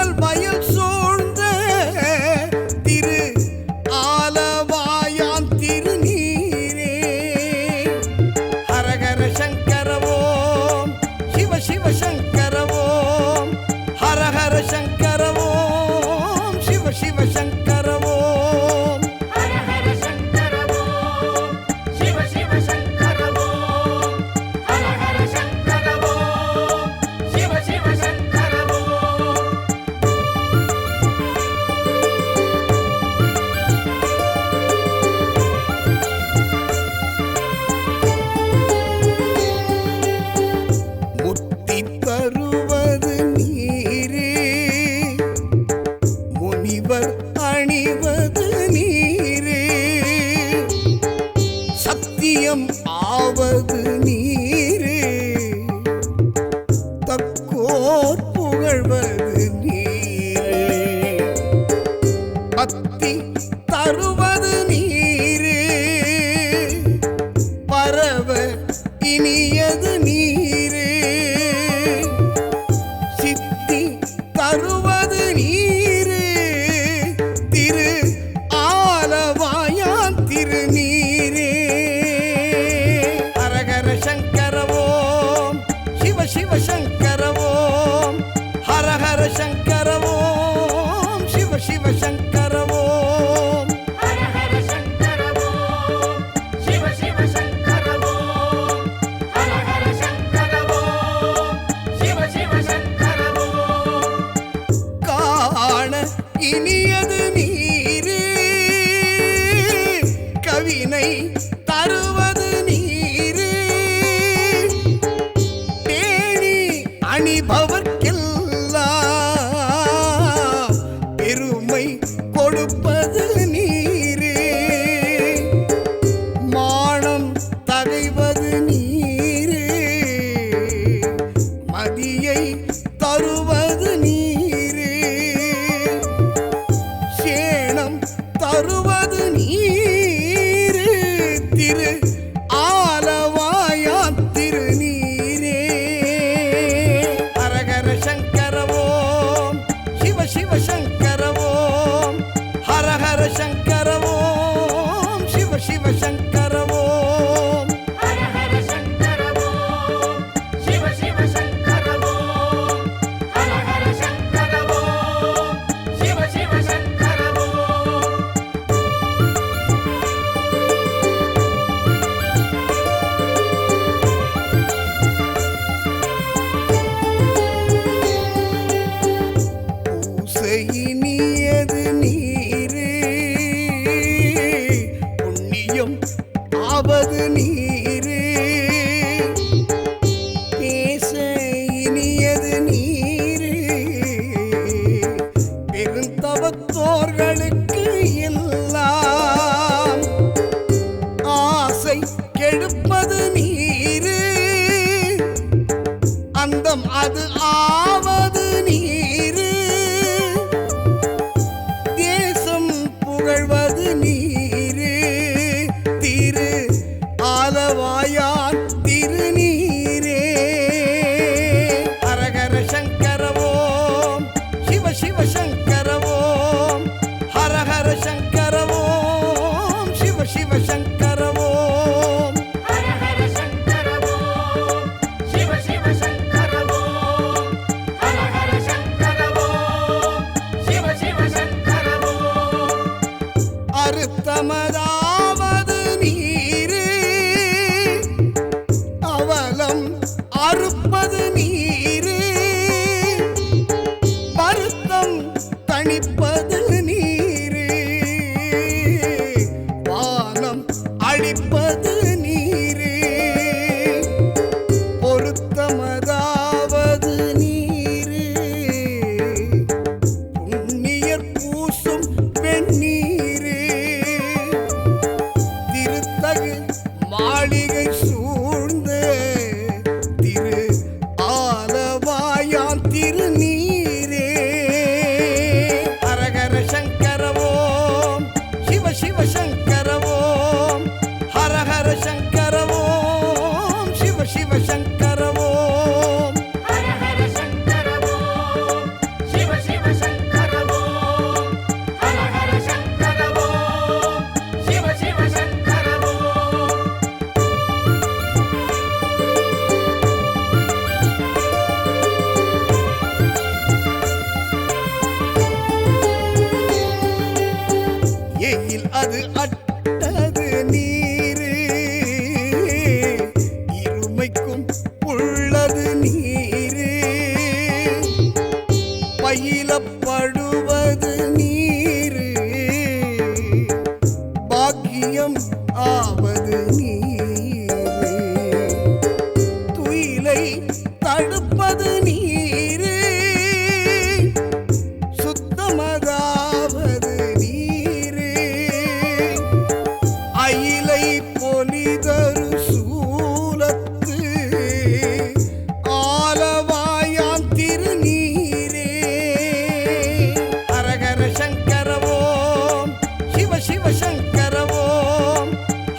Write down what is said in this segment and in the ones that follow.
புனல் வயல் சூழ்ந்த திரு ஆலவாயான் திருநீரே. ஹரஹர சங்கர ஓம் சிவ சிவ சங்கர ஓம் ஹரஹர சங்கர ஓம் சிவ சிவ சங்கர ஓம் ஹரஹர சங்கர ஓம் சிவ சிவ சங்கர ஓம் ஹரஹர சங்கர ஓம் சிவ சிவ சங்கர ஓம். முத்தி தருவது நீரே முனிவர் அணிவது நீரே சத்தியம் ஆவது நீரே தக்கோர் புகழ்வது நீரே பக்தி தருவது நீரே பரவ இனியது நீரே சித்தி தருவது நீரே திரு ஆலவாயான் திருநீரே. ஹரஹர சங்கர ஓம் சிவ சிவ சங்கர ஓம் ஹரஹர சங்கர ஓம் சிவ சிவ சங்கர ஓம் ஹரஹர சங்கர ஓம் சிவ சிவ சங்கர ஓம் ஹரஹர சங்கர ஓம் சிவ சிவ சங்கர ஓம். காண இனியது நீரே கவினை தருவது நீரே தேனி அணிபவர்க்கெல்லாம் பெருமை கொடுப்பது நீரே மானம் தகைவது நீரே மதியை தருவது நீரே சேணம் தருவது நீரே திரு ஆலவாயான் திருநீரே. ஹரஹர சங்கர ஓம் சிவ சிவ சங்கர ஓம் ஹரஹர சங்கர ஓம் சிவ சிவ சங்கர ஓம் ஹரஹர சங்கர ஓம் சிவ சிவ சங்கர ஓம் ஹரஹர சங்கர ஓம் சிவ சிவ சங்கர ஓம். பூசையினியது நீரே புண்ணியம் ஆவது நீரே பேச இனியது நீரே பெருந்தவத்தோர்களுக்கு எல்லாம் ஆசை கெடுப்பது நீரே அந்தம் அது ஆவது நீரே தேசம் புகழ்வது நீரே திரு ஆலவாயான் திருநீரே. ஹரஹர சங்கர ஓம் சிவ சிவ சங்கர ஓம் ஹரஹர சங்கர ஓம் சிவ சிவ சங்கர ஓம் ஹரஹர சங்கர ஓம் சிவ சிவ சங்கர ஓம் ஹரஹர சங்கர ஓம் சிவ சிவ சங்கர ஓம். அறுத்தமதாவது நீரே அவலம் அறுப்பது நீரே வருத்தம் தணிப்பது நீரே வானம் அழிப்பது நீரே பொருத்தமதாவது நீரே புண்ணியர் பூசும் வெண்ணீரே திருத்தகு மாளிகை சூழ்ந்த திரு ஆலவாயான் திருநீரே. ஹர பயிலப்படுவது நீரு பாக்கியம் ஆவது நீரு துயிலை தடுப்பது நீரு சுத்தமதாவது நீரு அயிலை பொலிதரு சூலத்து ஆலவாயாம் திருநீரே ஹரஹர சங்கர ஓம் சிவ சிவ சங்கர ஓம்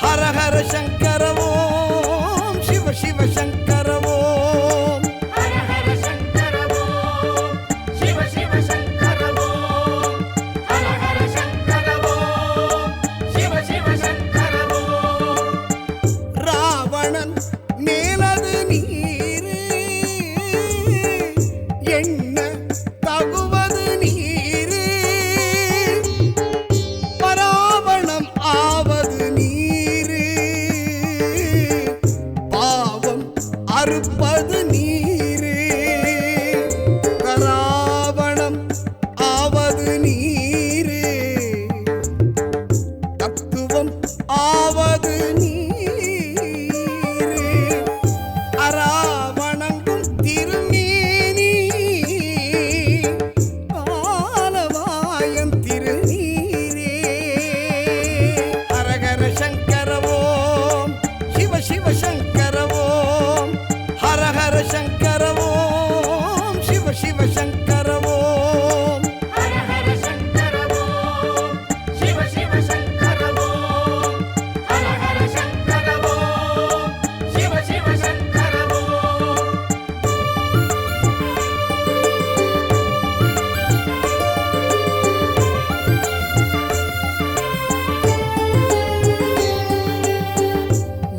ஹரஹர சங்கர ஓம் சிவ சிவ சங்கர ஓம் ஹர ஹர சங்கர ஓம் சிவ சிவ சங்கர ஓம் ஹர ஹர சங்கர ஓம் சிவ சிவ சங்கர ஓம் ராவணன் மேலது நீரு எண்ண தகுவது நீரு பராவணம் ஆவது நீரு பாவம் அறுப்பது நீரு கராவணம் ஆவது நீரு தத்துவம் ஆவது நீரு அராவணங்கும் திருமேனி ஆலவாயம் திருநீரே ஹரஹர சங்கர ஓம் சிவ சிவ சங்கர ஓம் ஹரஹர சங்கர ஓம் சிவ சிவ சங்கர ஓம் ஹர ஹர சங்கர ஓம் சிவ சிவ சங்கர ஓம் ஹர ஹர சங்கர ஓம் சிவ சிவ சங்கர ஓம்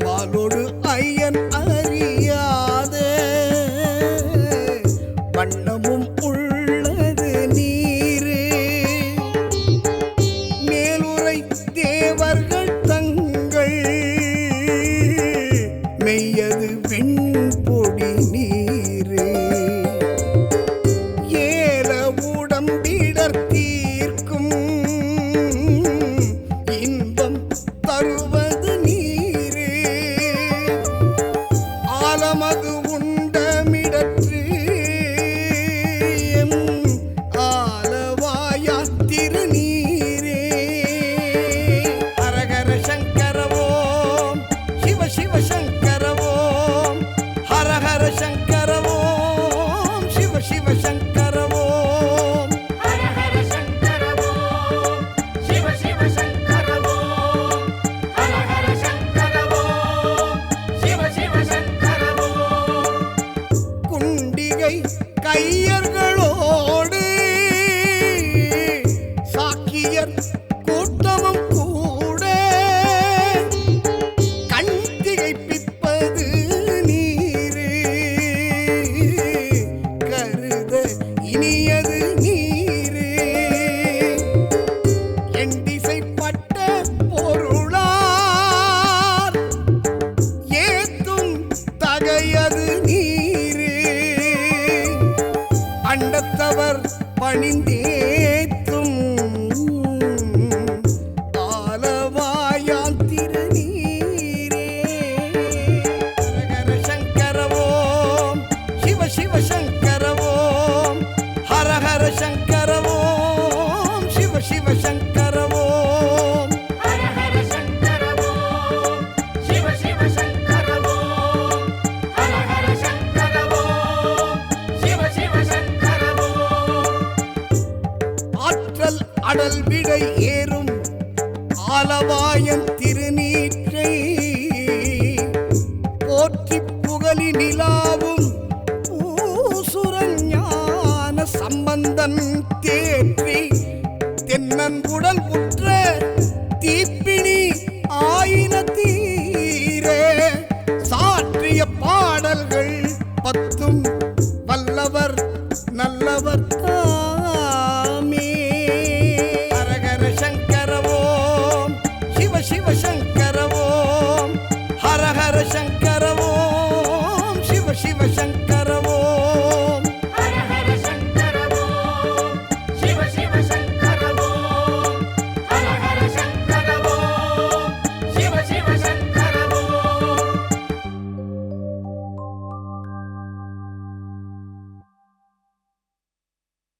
மாலோடு ஐயன் அறியாத வண்ணமும் உள்ளது நீரு மேலுரை தேவர்கள் தங்கள் மெய்யது வெண்பொடி நீரு ஏல உடம்பிடர் தீர்க்கும் இன்பம் தருவது நீரு ஆலமது உண்டமிடற்று எம் ஆலவாயா திருநீரே ஹரஹர சங்கர ஓம் சிவ சிவ சங்கர ஓம் ஹரஹர சங்கர ஓம் சிவ சிவ சங்கர ஓம் ஹர ஹர சங்கர ஓம் சிவ சிவ சங்கர ஓம் ஹர ஹர சங்கர ஓம் சிவ சிவ சங்கர ஓம் குண்டிகை கையர்களோடு சாக்கியர் கூட்டமும் கூட கண் திகைப்பிப்பது நீரு கருத இனியது நீரு என் திசைப்பட்ட பொருளார் ஏத்தும் தகையது நீரு அண்டத்தவர் பணிந்தேத்தும் ஆலவாயாம் திருநீரே ஹரஹர சங்கர ஓம் சிவ சிவ சங்கர ஓம் ஹரஹர சங்கர ஓம் சிவ சிவ சங்கர ஓம் ஹர ஹர சங்கர ஓம் சிவ சிவ சங்கர ஓம் ஹர ஹர சங்கர ஓம் சிவ சிவ சங்கர ஓம் ஆற்றல் அடல் விடை ஏறும் ஆலவாயன் திருநீற்றை போற்றி புகழி நிலாவும் பூசுரன் ஞான சம்பந்தன் தேற்றி தென்னன் உடல் உற்ற தீப்பிணி ஆயின தீரே சாற்றிய பாடல்கள் பத்தும் வல்லவர் நல்லவர் தாமே ஹரஹர சங்கர ஓம் சிவ சிவ சங்கர ஓம் ஹரஹர சங்கர